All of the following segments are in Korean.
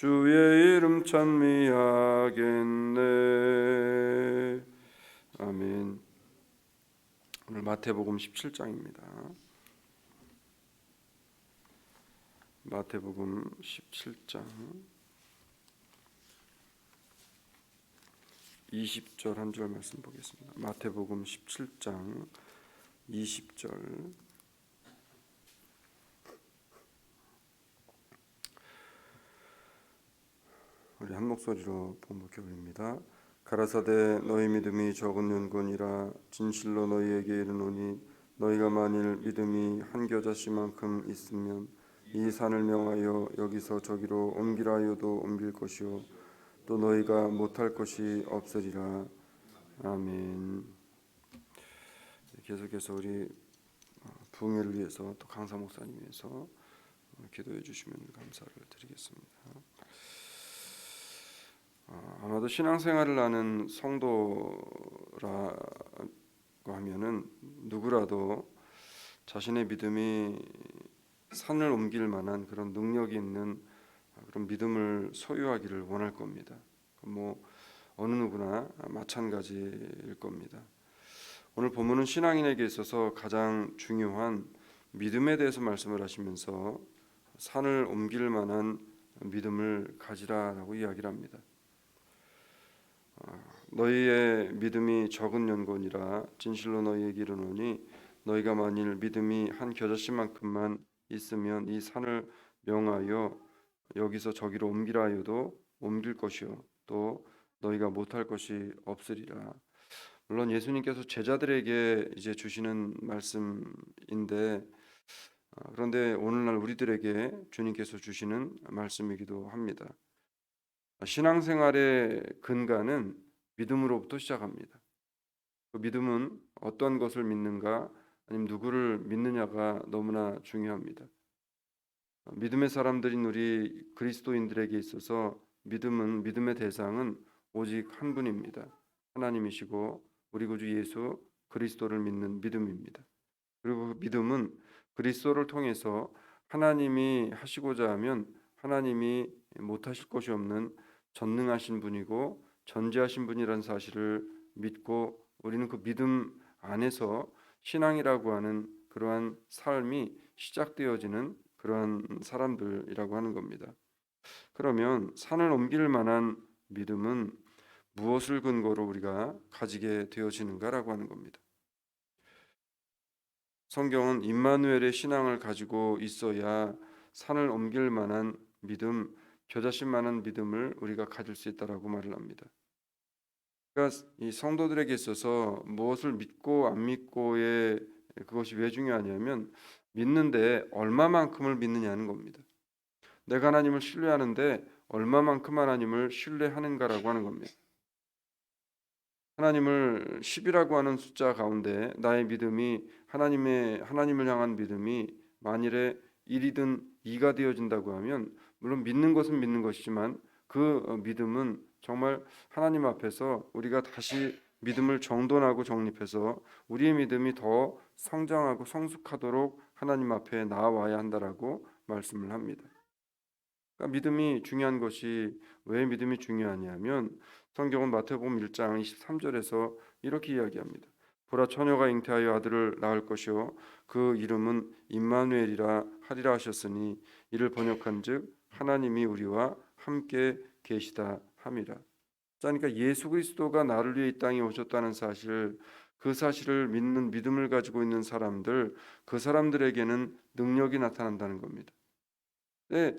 주의 이름 찬미하겠네. 아멘. 오늘 마태복음 17장입니다. 마태복음 17장 20절 한 절 말씀 보겠습니다. 마태복음 17장 20절. 우리 한 목소리로 봉독해 올립니다. 가라사대 너희 믿음이 적은 연곤이라 진실로 너희에게 이르노니 너희가 만일 믿음이 한 겨자씨만큼 있으면 이 산을 명하여 여기서 저기로 옮기라 하여도 옮길 것이요 또 너희가 못할 것이 없으리라. 아멘. 계속해서 우리 부흥회를 위해서 또 강사 목사님 위해서 기도해 주시면 감사를 드리겠습니다. 아마도 신앙생활을 하는 성도라고 하면은 누구라도 자신의 믿음이 산을 옮길 만한 그런 능력이 있는 그런 믿음을 소유하기를 원할 겁니다. 어느 누구나 마찬가지일 겁니다. 오늘 본문은 신앙인에게 있어서 가장 중요한 믿음에 대해서 말씀을 하시면서 산을 옮길 만한 믿음을 가지라라고 이야기를 합니다. 너희의 믿음이 적은 연곤이라 진실로 너희에게 이르노니 너희가 만일 믿음이 한 겨자씨만큼만 있으면 이 산을 명하여 여기서 저기로 옮기라 하여도 옮길 것이요 또 너희가 못할 것이 없으리라. 물론 예수님께서 제자들에게 이제 주시는 말씀인데 그런데 오늘날 우리들에게 주님께서 주시는 말씀이기도 합니다. 신앙생활의 근간은 믿음으로부터 시작합니다. 그 믿음은 어떤 것을 믿는가 아니면 누구를 믿느냐가 너무나 중요합니다. 믿음의 사람들인 우리 그리스도인들에게 있어서 믿음의 대상은 오직 한 분입니다. 하나님이시고 우리 구주 예수 그리스도를 믿는 믿음입니다. 그리고 그 믿음은 그리스도를 통해서 하나님이 하시고자 하면 하나님이 못하실 것이 없는 전능하신 분이고 전지하신 분이라는 사실을 믿고 우리는 그 믿음 안에서 신앙이라고 하는 그러한 삶이 시작되어지는 그러한 사람들이라고 하는 겁니다. 그러면 산을 옮길 만한 믿음은 무엇을 근거로 우리가 가지게 되어지는가라고 하는 겁니다. 성경은 임마누엘의 신앙을 가지고 있어야 산을 옮길 만한 믿음, 겨자씨만한 믿음을 우리가 가질 수 있다라고 말을 합니다. 그러니까 이 성도들에게 있어서 무엇을 믿고 안 믿고의 그것이 왜 중요하냐면 믿는데 얼마만큼을 믿느냐는 겁니다. 내가 하나님을 신뢰하는데 얼마만큼 하나님을 신뢰하는가라고 하는 겁니다. 하나님을 10이라고 하는 숫자 가운데 나의 믿음이 하나님을 향한 믿음이 만일에 1이든 2가 되어진다고 하면 물론 믿는 것은 믿는 것이지만 그 믿음은 정말 하나님 앞에서 우리가 다시 믿음을 정돈하고 정립해서 우리의 믿음이 더 성장하고 성숙하도록 하나님 앞에 나아와야 한다라고 말씀을 합니다. 그러니까 믿음이 중요한 것이 왜 믿음이 중요하냐면 성경은 마태복음 1장 23절에서 이렇게 이야기합니다. 보라 처녀가 잉태하여 아들을 낳을 것이요 그 이름은 임마누엘이라 하리라 하셨으니 이를 번역한즉 하나님이 우리와 함께 계시다 함이라. 그러니까 예수 그리스도가 나를 위해 이 땅에 오셨다는 사실, 그 사실을 믿는 믿음을 가지고 있는 사람들, 그 사람들에게는 능력이 나타난다는 겁니다. 네,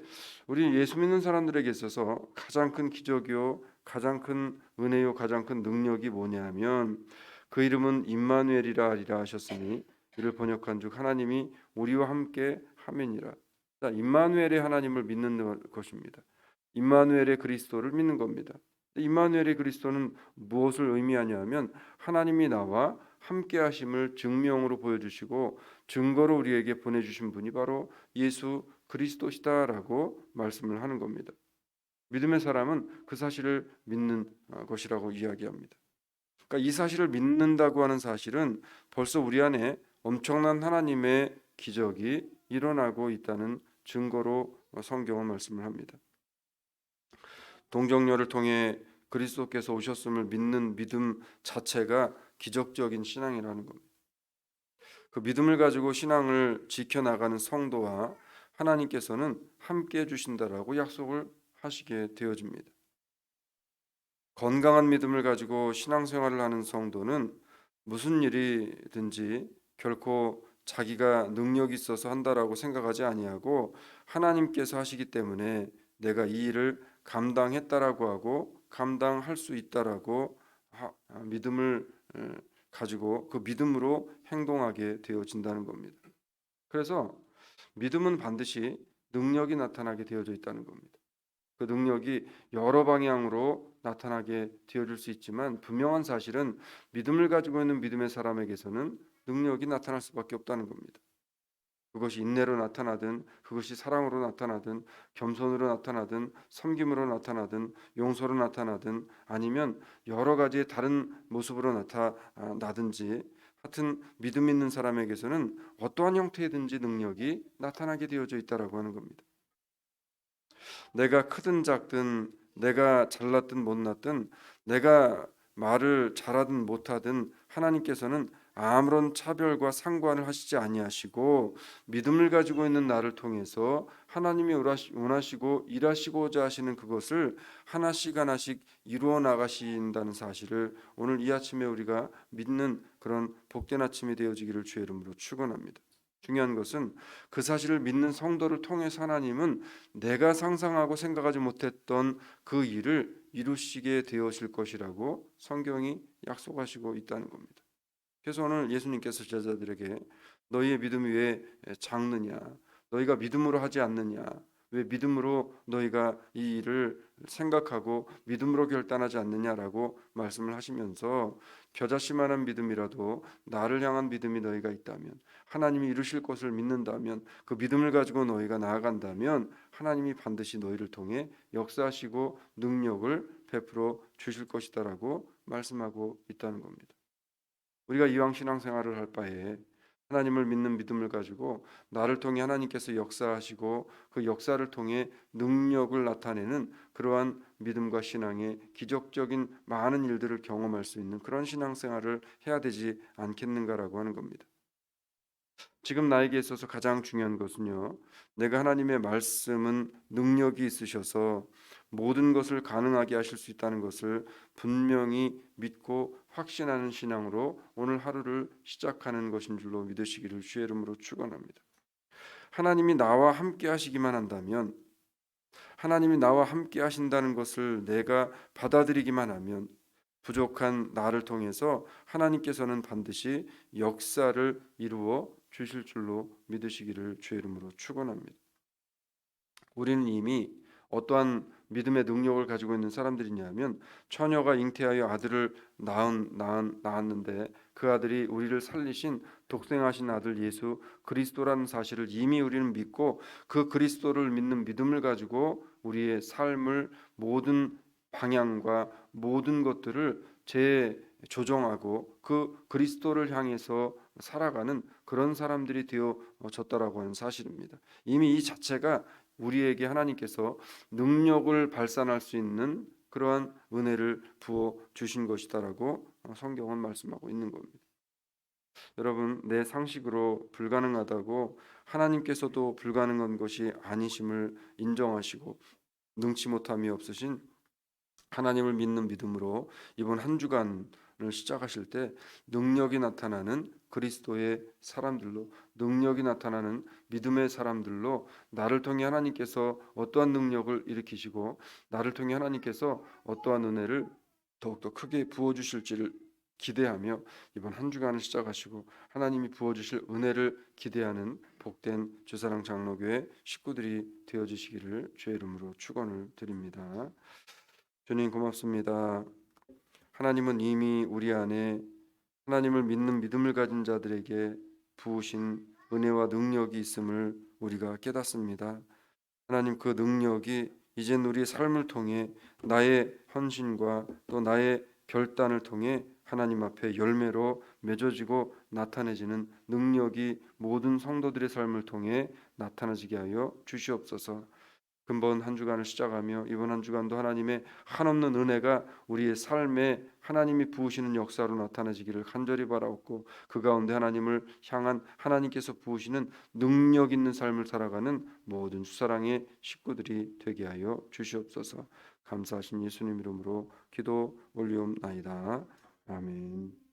우리 예수 믿는 사람들에게 있어서 가장 큰 기적이요, 가장 큰 은혜요, 가장 큰 능력이 뭐냐면 그 이름은 임마누엘이라 하리라 하셨으니 이를 번역한즉 하나님이 우리와 함께 함이니라. 자, 임마누엘의 하나님을 믿는 것입니다. 임마누엘의 그리스도를 믿는 겁니다. 임마누엘의 그리스도는 무엇을 의미하냐면 하나님이 나와 함께 하심을 증명으로 보여주시고 증거로 우리에게 보내주신 분이 바로 예수 그리스도시다라고 말씀을 하는 겁니다. 믿음의 사람은 그 사실을 믿는 것이라고 이야기합니다. 그러니까 이 사실을 믿는다고 하는 사실은 벌써 우리 안에 엄청난 하나님의 기적이 일어나고 있다는 증거로 성경은 말씀을 합니다. 동정녀를 통해 그리스도께서 오셨음을 믿는 믿음 자체가 기적적인 신앙이라는 겁니다. 그 믿음을 가지고 신앙을 지켜나가는 성도와 하나님께서는 함께 해주신다라고 약속을 하시게 되어집니다. 건강한 믿음을 가지고 신앙생활을 하는 성도는 무슨 일이든지 결코 자기가 능력이 있어서 한다라고 생각하지 아니하고 하나님께서 하시기 때문에 내가 이 일을 감당했다라고 하고 감당할 수 있다라고 믿음을 가지고 그 믿음으로 행동하게 되어진다는 겁니다. 그래서 믿음은 반드시 능력이 나타나게 되어져 있다는 겁니다. 그 능력이 여러 방향으로 나타나게 되어질 수 있지만 분명한 사실은 믿음을 가지고 있는 믿음의 사람에게서는 능력이 나타날 수밖에 없다는 겁니다. 그것이 인내로 나타나든 그것이 사랑으로 나타나든 겸손으로 나타나든 섬김으로 나타나든 용서로 나타나든 아니면 여러 가지의 다른 모습으로 나타나든지 하여튼 믿음 있는 사람에게서는 어떠한 형태이든지 능력이 나타나게 되어져 있다라고 하는 겁니다. 내가 크든 작든 내가 잘났든 못났든 내가 말을 잘하든 못하든 하나님께서는 아무런 차별과 상관을 하시지 아니하시고 믿음을 가지고 있는 나를 통해서 하나님이 원하시고 일하시고자 하시는 그것을 하나씩 하나씩 이루어 나가신다는 사실을 오늘 이 아침에 우리가 믿는 그런 복된 아침이 되어지기를 주의 이름으로 축원합니다. 중요한 것은 그 사실을 믿는 성도를 통해서 하나님은 내가 상상하고 생각하지 못했던 그 일을 이루시게 되어질 것이라고 성경이 약속하시고 있다는 겁니다. 그래서 오늘 예수님께서 제자들에게 너희의 믿음이 왜 작느냐, 너희가 믿음으로 하지 않느냐, 왜 믿음으로 너희가 이 일을 생각하고 믿음으로 결단하지 않느냐라고 말씀을 하시면서 겨자씨만한 믿음이라도 나를 향한 믿음이 너희가 있다면 하나님이 이루실 것을 믿는다면 그 믿음을 가지고 너희가 나아간다면 하나님이 반드시 너희를 통해 역사하시고 능력을 베풀어 주실 것이다라고 말씀하고 있다는 겁니다. 우리가 이왕 신앙생활을 할 바에 하나님을 믿는 믿음을 가지고 나를 통해 하나님께서 역사하시고 그 역사를 통해 능력을 나타내는 그러한 믿음과 신앙의 기적적인 많은 일들을 경험할 수 있는 그런 신앙생활을 해야 되지 않겠는가라고 하는 겁니다. 지금 나에게 있어서 가장 중요한 것은요, 내가 하나님의 말씀은 능력이 있으셔서 모든 것을 가능하게 하실 수 있다는 것을 분명히 믿고 확신하는 신앙으로 오늘 하루를 시작하는 것인 줄로 믿으시기를 주의 이름으로 축원합니다. 하나님이 나와 함께 하시기만 한다면, 하나님이 나와 함께 하신다는 것을 내가 받아들이기만 하면 부족한 나를 통해서 하나님께서는 반드시 역사를 이루어 주실 줄로 믿으시기를 주의 이름으로 축원합니다. 우리는 이미 어떠한 믿음의 능력을 가지고 있는 사람들이냐면 처녀가 잉태하여 아들을 낳았는데 그 아들이 우리를 살리신 독생하신 아들 예수 그리스도라는 사실을 이미 우리는 믿고 그 그리스도를 믿는 믿음을 가지고 우리의 삶을 모든 방향과 모든 것들을 재조정하고 그 그리스도를 향해서 살아가는 그런 사람들이 되어졌다라고 하는 사실입니다. 이미 이 자체가 우리에게 하나님께서 능력을 발산할 수 있는 그러한 은혜를 부어 주신 것이다라고 성경은 말씀하고 있는 겁니다. 여러분, 내 상식으로 불가능하다고 하나님께서도 불가능한 것이 아니심을 인정하시고 능치 못함이 없으신 하나님을 믿는 믿음으로 이번 한 주간을 시작하실 때 능력이 나타나는 그리스도의 사람들로, 능력이 나타나는 믿음의 사람들로 나를 통해 하나님께서 어떠한 능력을 일으키시고 나를 통해 하나님께서 어떠한 은혜를 더욱더 크게 부어주실지를 기대하며 이번 한 주간을 시작하시고 하나님이 부어주실 은혜를 기대하는 복된 주사랑 장로교회 식구들이 되어주시기를 주의 이름으로 축원을 드립니다. 주님 고맙습니다. 하나님은 이미 우리 안에 하나님을 믿는 믿음을 가진 자들에게 부으신 은혜와 능력이 있음을 우리가 깨닫습니다. 하나님 그 능력이 이젠 우리의 삶을 통해 나의 헌신과 또 나의 결단을 통해 하나님 앞에 열매로 맺어지고 나타내지는 능력이 모든 성도들의 삶을 통해 나타나지게 하여 주시옵소서. 근본 한 주간을 시작하며 이번 한 주간도 하나님의 한없는 은혜가 우리의 삶에 하나님이 부으시는 역사로 나타나지기를 간절히 바라옵고, 그 가운데 하나님을 향한 하나님께서 부으시는 능력 있는 삶을 살아가는 모든 주사랑의 식구들이 되게 하여 주시옵소서. 감사하신 예수님 이름으로 기도 올리옵나이다. 아멘.